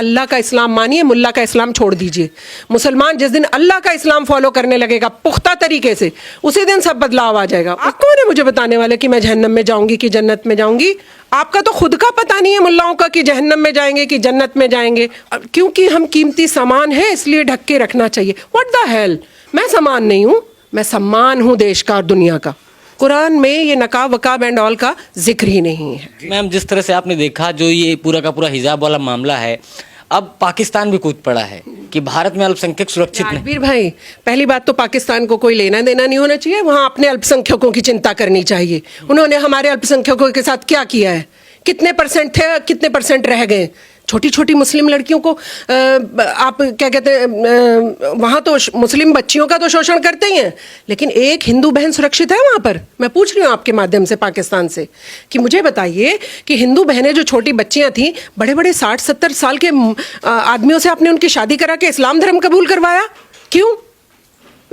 अल्लाह का इस्लाम मानिए, मुल्ला का इस्लाम छोड़ दीजिए। मुसलमान जिस दिन अल्लाह का इस्लाम फॉलो करने लगेगा पुख्ता तरीके से, उसी दिन सब बदलाव आ जाएगा। आप कौन है मुझे बताने वाले कि मैं जहन्नम में जाऊंगी कि जन्नत में जाऊंगी? आपका तो खुद का पता नहीं है मुल्लाओं का कि जहन्नम में जाएंगे कि जन्नत में जाएंगे। क्योंकि हम कीमती सामान है इसलिए ढक के रखना चाहिए। व्हाट द हेल, मैं सामान नहीं हूं, मैं सम्मान हूं देश का और दुनिया का। कुरान में ये नकाब वकाब एंड ऑल का जिक्र ही नहीं है। मैम, जिस तरह से आपने देखा जो ये पूरा का पूरा हिजाब वाला मामला है, अब पाकिस्तान भी कूद पड़ा है कि भारत में अल्पसंख्यक सुरक्षित नहीं। राजवीर भाई, पहली बात तो पाकिस्तान को कोई लेना देना नहीं होना चाहिए, वहां अपने अल्पसंख्यकों की चिंता करनी चाहिए। उन्होंने हमारे अल्पसंख्यकों के साथ क्या किया है? कितने परसेंट थे, कितने परसेंट रह गए? छोटी छोटी मुस्लिम लड़कियों को आप क्या कहते हैं, वहां तो मुस्लिम बच्चियों का तो शोषण करते ही हैं, लेकिन एक हिंदू बहन सुरक्षित है वहां पर? मैं पूछ रही हूँ आपके माध्यम से पाकिस्तान से कि मुझे बताइए कि हिंदू बहनें जो छोटी बच्चियां थी, बड़े बड़े 60-70 साल के आदमियों से आपने उनकी शादी करा के इस्लाम धर्म कबूल करवाया, क्यों?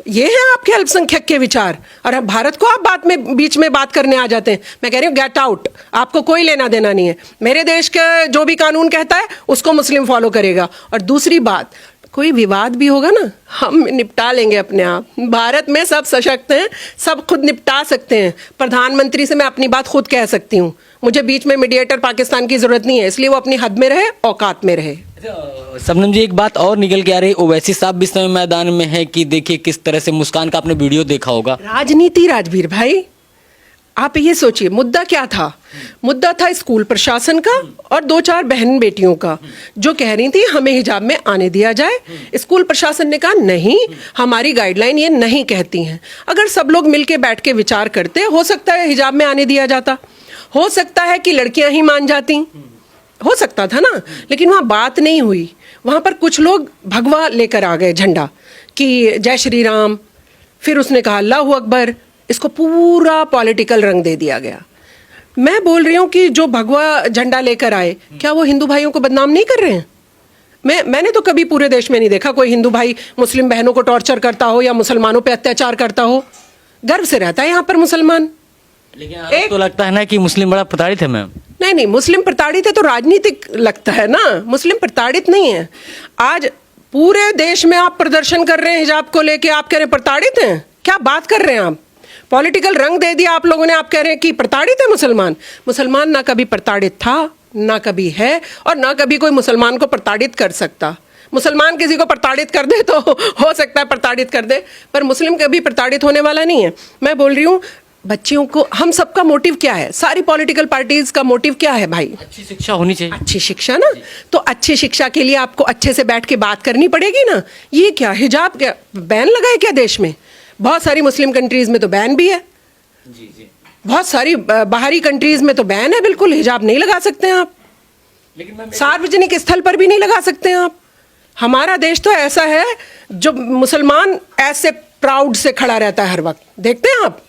ये है आपके अल्पसंख्यक के विचार, और अब भारत को आप बीच में बात करने आ जाते हैं। मैं कह रही हूँ गेट आउट, आपको कोई लेना देना नहीं है। मेरे देश का जो भी कानून कहता है उसको मुस्लिम फॉलो करेगा। और दूसरी बात, कोई विवाद भी होगा ना, हम निपटा लेंगे अपने आप। भारत में सब सशक्त हैं, सब खुद निपटा सकते हैं। प्रधानमंत्री से मैं अपनी बात खुद कह सकती हूँ, मुझे बीच में मीडिएटर पाकिस्तान की जरूरत नहीं है, इसलिए वो अपनी हद में रहे, औकात में रहे। शबनम जी, एक बात और निकल के आ रही है, ओवैसी साहब भी इस समय मैदान में है कि देखिए किस तरह से मुस्कान का आपने वीडियो देखा होगा। राजनीति राजवीर भाई, आप ये सोचिए मुद्दा क्या था? मुद्दा था स्कूल प्रशासन का और 2-4 बहन बेटियों का जो कह रही थी हमें हिजाब में आने दिया जाए। स्कूल प्रशासन ने कहा नहीं, हमारी गाइडलाइन ये नहीं कहती हैं। अगर सब लोग मिलके बैठ के विचार करते, हो सकता है हिजाब में आने दिया जाता, हो सकता है कि लड़कियां ही मान जाती, हो सकता था ना। लेकिन वहां बात नहीं हुई। वहां पर कुछ लोग भगवा लेकर आ गए झंडा कि जय श्री राम, फिर उसने कहा अल्लाह अकबर, इसको पूरा पॉलिटिकल रंग दे दिया गया। मैं बोल रही हूँ कि जो भगवा झंडा लेकर आए, क्या वो हिंदू भाइयों को बदनाम नहीं कर रहे हैं? मैंने तो कभी पूरे देश में नहीं देखा कोई हिंदू भाई मुस्लिम बहनों को टॉर्चर करता हो या मुसलमानों पे अत्याचार करता हो। गर्व से रहता है यहाँ पर मुसलमान। लेकिन तो लगता है ना कि मुस्लिम बड़ा प्रताड़ित है मैम। नहीं, मुस्लिम प्रताड़ित है तो राजनीतिक लगता है ना, मुस्लिम प्रताड़ित नहीं है। आज पूरे देश में आप प्रदर्शन कर रहे हैं हिजाब को लेके, आप कह रहे हैं प्रताड़ित हैं? क्या बात कर रहे हैं आप? पॉलिटिकल रंग दे दिया आप लोगों ने, आप कह रहे हैं कि प्रताड़ित है मुसलमान। मुसलमान ना कभी प्रताड़ित था, ना कभी है, और ना कभी कोई मुसलमान को प्रताड़ित कर सकता। मुसलमान किसी को प्रताड़ित कर दे तो हो सकता है प्रताड़ित कर दे, पर मुस्लिम कभी प्रताड़ित होने वाला नहीं है। मैं बोल रही हूँ बच्चियों को, हम सबका मोटिव क्या है, सारी पॉलिटिकल पार्टीज का मोटिव क्या है भाई? अच्छी शिक्षा होनी चाहिए। अच्छी शिक्षा ना, तो अच्छी शिक्षा के लिए आपको अच्छे से बैठ के बात करनी पड़ेगी ना। ये क्या हिजाब क्या बैन लगा है क्या देश में? बहुत सारी मुस्लिम कंट्रीज में तो बैन भी है, जी। बहुत सारी बाहरी कंट्रीज में तो बैन है, बिल्कुल हिजाब नहीं लगा सकते हैं आप। लेकिन सार्वजनिक स्थल पर भी नहीं लगा सकते हैं आप। हमारा देश तो ऐसा है जो मुसलमान ऐसे प्राउड से खड़ा रहता है हर वक्त। देखते हैं आप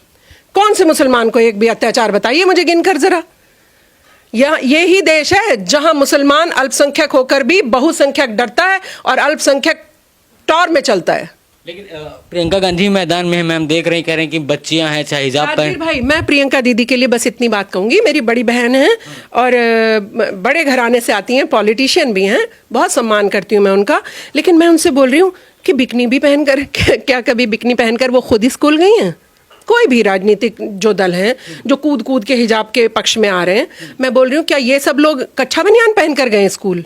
कौन से मुसलमान को एक भी अत्याचार बताइए मुझे गिनकर जरा। ये ही देश है जहां मुसलमान अल्पसंख्यक होकर भी बहुसंख्यक डरता है और अल्पसंख्यक टॉर में चलता है। लेकिन प्रियंका गांधी मैदान में है मैम, देख रहे हैं, कह रहे हैं कि बच्चियां हैं चाहे हिजाब पहन। भाई, मैं प्रियंका दीदी के लिए बस इतनी बात कहूंगी, मेरी बड़ी बहन है और बड़े घराने से आती हैं, पॉलिटिशियन भी हैं, बहुत सम्मान करती हूँ मैं उनका। लेकिन मैं उनसे बोल रही हूँ कि बिकनी भी पहनकर, क्या कभी बिकनी पहनकर वो खुद ही स्कूल गई हैं? कोई भी राजनीतिक जो दल हैं जो कूद कूद के हिजाब के पक्ष में आ रहे हैं, मैं बोल रही हूँ क्या ये सब लोग कच्छा बनियान पहन कर गए स्कूल?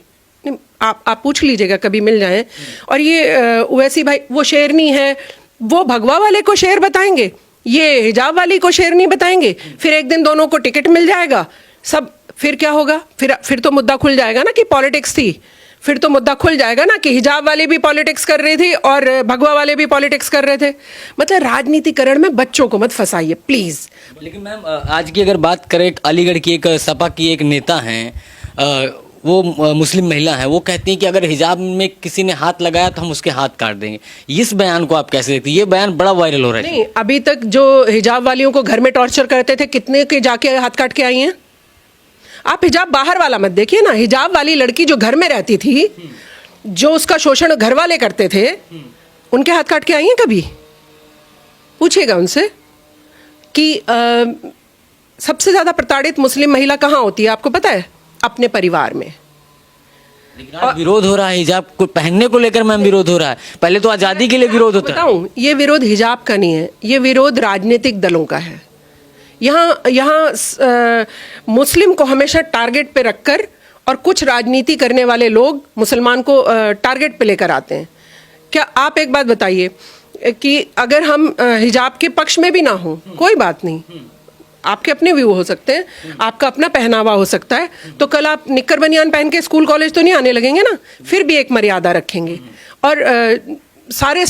आप पूछ लीजिएगा, कभी मिल जाए। और ये ओवैसी भाई, वो शेरनी है, वो भगवा वाले को शेर बताएंगे, ये हिजाब वाली को शेरनी बताएंगे, फिर एक दिन दोनों को टिकट मिल जाएगा सब। फिर क्या होगा? फिर तो मुद्दा खुल जाएगा ना कि पॉलिटिक्स थी। फिर तो मुद्दा खुल जाएगा ना कि हिजाब वाली भी पॉलिटिक्स कर रही थी और भगवा वाले भी पॉलिटिक्स कर रहे थे। मतलब राजनीतिकरण में बच्चों को मत फंसाइए प्लीज। लेकिन मैम, आज की अगर बात करें, अलीगढ़ की एक सपा की एक नेता हैं, वो मुस्लिम महिला है, वो कहती हैं कि अगर हिजाब में किसी ने हाथ लगाया तो हम उसके हाथ काट देंगे। इस बयान को आप कैसे देखते हैं? ये बयान बड़ा वायरल हो रहा है। नहीं, अभी तक जो हिजाब वालियों को घर में टॉर्चर करते थे, कितने के जाके हाथ काट के आई हैं? आप हिजाब बाहर वाला मत देखिए ना, हिजाब वाली लड़की जो घर में रहती थी, जो उसका शोषण घर वाले करते थे, उनके हाथ काट के आई हैं कभी? पूछिएगा उनसे कि सबसे ज्यादा प्रताड़ित मुस्लिम महिला कहाँ होती है, आपको पता है? अपने परिवार में। लेकिन आज विरोध हो रहा है हिजाब को पहनने को लेकर मैम, विरोध हो रहा है। पहले तो आज़ादी के लिए विरोध होता है। बताऊं, ये विरोध हिजाब का नहीं है, ये विरोध राजनीतिक दलों का है। यहाँ मुस्लिम को हमेशा टारगेट पे रखकर और कुछ राजनीति करने वाले लोग मुसलमान को टारगेट पे लेकर आते हैं। क्या आप एक बात बताइए कि अगर हम हिजाब के पक्ष में भी ना हो, कोई बात नहीं, आपके अपने व्यू हो सकते हैं, आपका अपना पहनावा हो सकता है, तो कल आप निक्कर बनियान पहन के स्कूल कॉलेज तो नहीं आने लगेंगे ना, फिर भी एक मर्यादा रखेंगे। और सारे